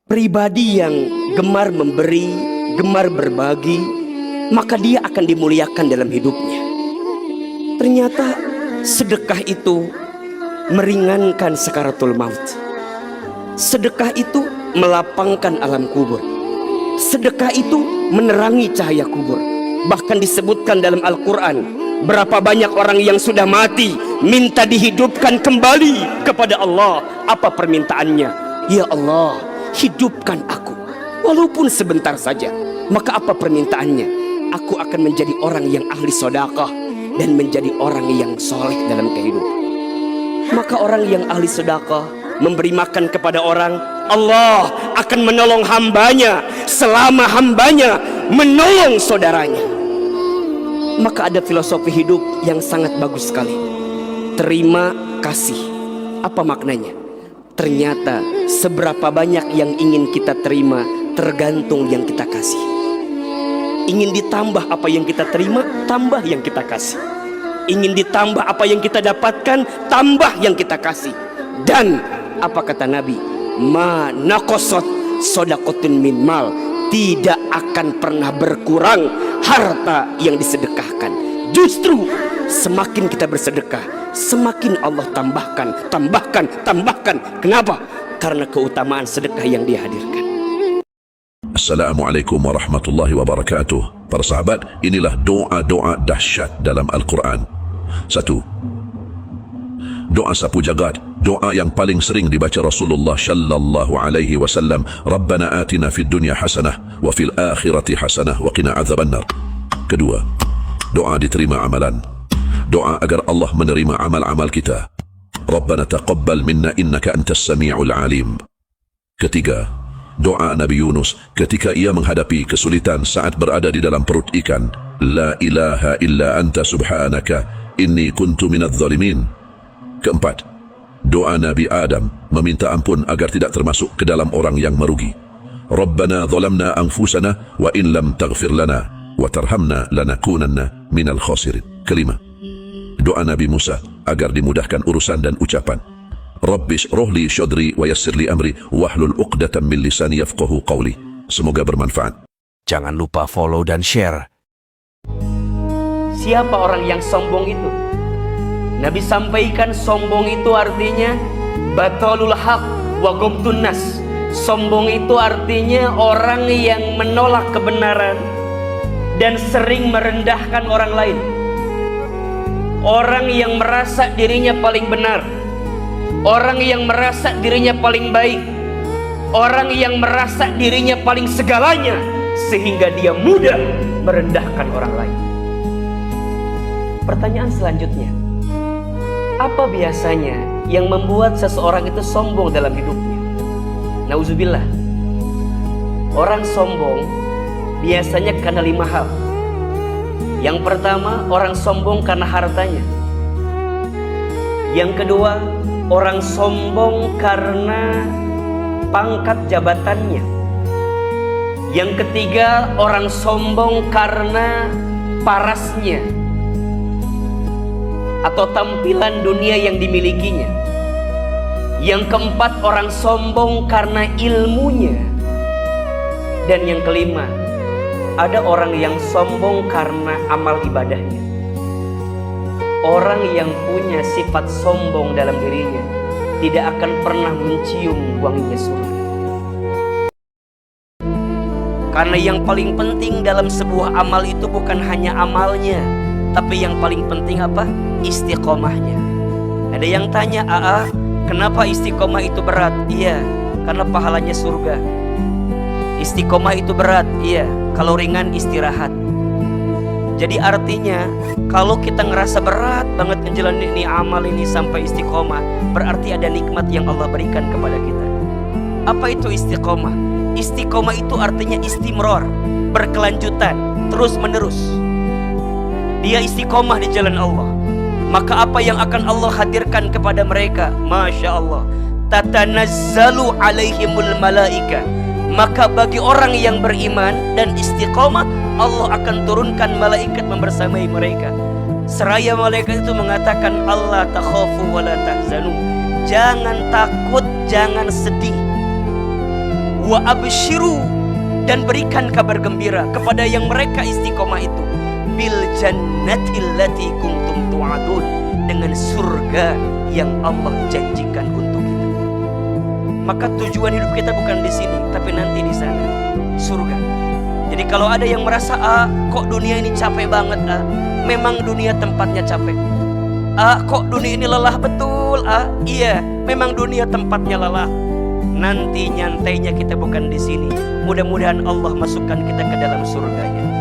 Pribadi yang gemar memberi, gemar berbagi, maka dia akan dimuliakan dalam hidupnya. Ternyata sedekah itu meringankan sakaratul maut. Sedekah itu melapangkan alam kubur. Sedekah itu menerangi cahaya kubur. Bahkan disebutkan dalam Al-Quran, berapa banyak orang yang sudah mati minta dihidupkan kembali kepada Allah. Apa permintaannya? Ya Allah, hidupkan aku walaupun sebentar saja. Maka apa permintaannya? Aku akan menjadi orang yang ahli sedekah dan menjadi orang yang soleh dalam kehidupan. Maka orang yang ahli sedekah memberi makan kepada orang, Allah akan menolong hambanya selama hambanya menolong saudaranya. Maka ada filosofi hidup yang sangat bagus sekali. Terima kasih. Apa maknanya? Ternyata seberapa banyak yang ingin kita terima tergantung yang kita kasih. Ingin ditambah apa yang kita terima, tambah yang kita kasih. Ingin ditambah apa yang kita dapatkan, tambah yang kita kasih. Dan apa kata Nabi? Ma naqasat shadaqatun min mal. Tidak akan pernah berkurang harta yang disedekahkan. Justru semakin kita bersedekah, semakin Allah tambahkan. Kenapa? Karena keutamaan sedekah yang dihadirkan. Assalamualaikum warahmatullahi wabarakatuh. Para sahabat, inilah doa-doa dahsyat dalam Al-Quran. 1. Doa sapu jagat, doa yang paling sering dibaca Rasulullah sallallahu alaihi wasallam. Rabbana atina fid dunya hasanah wa fil akhirati hasanah wa qina adzabannar. Kedua, doa diterima amalan. Doa agar Allah menerima amal-amal kita. Rabbana taqabbal minna innaka antas sami'ul alim. Ketiga, doa Nabi Yunus ketika ia menghadapi kesulitan saat berada di dalam perut ikan. La ilaha illa anta subhanaka inni kuntu minadz zalimin. Keempat, doa Nabi Adam meminta ampun agar tidak termasuk ke dalam orang yang merugi. Rabbana zalamna anfusana wa in lam taghfir lana wa tarhamna lanakunanna minal khasirin. Kelima, doa Nabi Musa agar dimudahkan urusan dan ucapan. Rabbi shrah li sadri wa yassir li amri wahlul 'uqdatam min lisani yafqahu qawli. Semoga bermanfaat. Jangan lupa follow dan share. Siapa orang yang sombong itu? Nabi sampaikan sombong itu artinya batalul haq wa ghamtun nas. Sombong itu artinya orang yang menolak kebenaran dan sering merendahkan orang lain. Orang yang merasa dirinya paling benar, orang yang merasa dirinya paling baik, orang yang merasa dirinya paling segalanya, sehingga dia mudah merendahkan orang lain. Pertanyaan selanjutnya, apa biasanya yang membuat seseorang itu sombong dalam hidupnya? Nauzubillah. Orang sombong biasanya karena 5 hal. Yang pertama, orang sombong karena hartanya. Yang kedua, orang sombong karena pangkat jabatannya. Yang ketiga, orang sombong karena parasnya atau tampilan dunia yang dimilikinya. Yang keempat, orang sombong karena ilmunya. Dan yang kelima, ada orang yang sombong karena amal ibadahnya. Orang yang punya sifat sombong dalam dirinya tidak akan pernah mencium wanginya surga. Karena yang paling penting dalam sebuah amal itu bukan hanya amalnya, tapi yang paling penting apa? Istiqomahnya. Ada yang tanya, kenapa istiqomah itu berat? Iya, karena pahalanya surga. Istiqomah itu berat, iya, kalau ringan istirahat. Jadi artinya kalau kita ngerasa berat banget ngejalanin ini amal ini sampai istiqomah, berarti ada nikmat yang Allah berikan kepada kita. Apa itu istiqomah? Istiqomah itu artinya istimror, berkelanjutan, terus menerus. Dia istiqomah di jalan Allah. Maka apa yang akan Allah hadirkan kepada mereka? Masya Allah, tatanazzalu alaihimul malaika. Maka bagi orang yang beriman dan istiqomah, Allah akan turunkan malaikat membersamai mereka. Seraya malaikat itu mengatakan, Allah takhafu wa la tahzanu. Jangan takut, jangan sedih. Wa abshiru, dan berikan kabar gembira kepada yang mereka istiqomah itu, bil jannatil lati kuntum tu'adun, dengan surga yang Allah janjikan untuk kita. Maka tujuan hidup kita bukan di sini, tapi nanti di sana, surga. Jadi kalau ada yang merasa, kok dunia ini capek banget, memang dunia tempatnya capek. Kok dunia ini lelah, betul, iya, memang dunia tempatnya lelah. Nanti nyantainya kita bukan di sini. Mudah-mudahan Allah masukkan kita ke dalam surganya.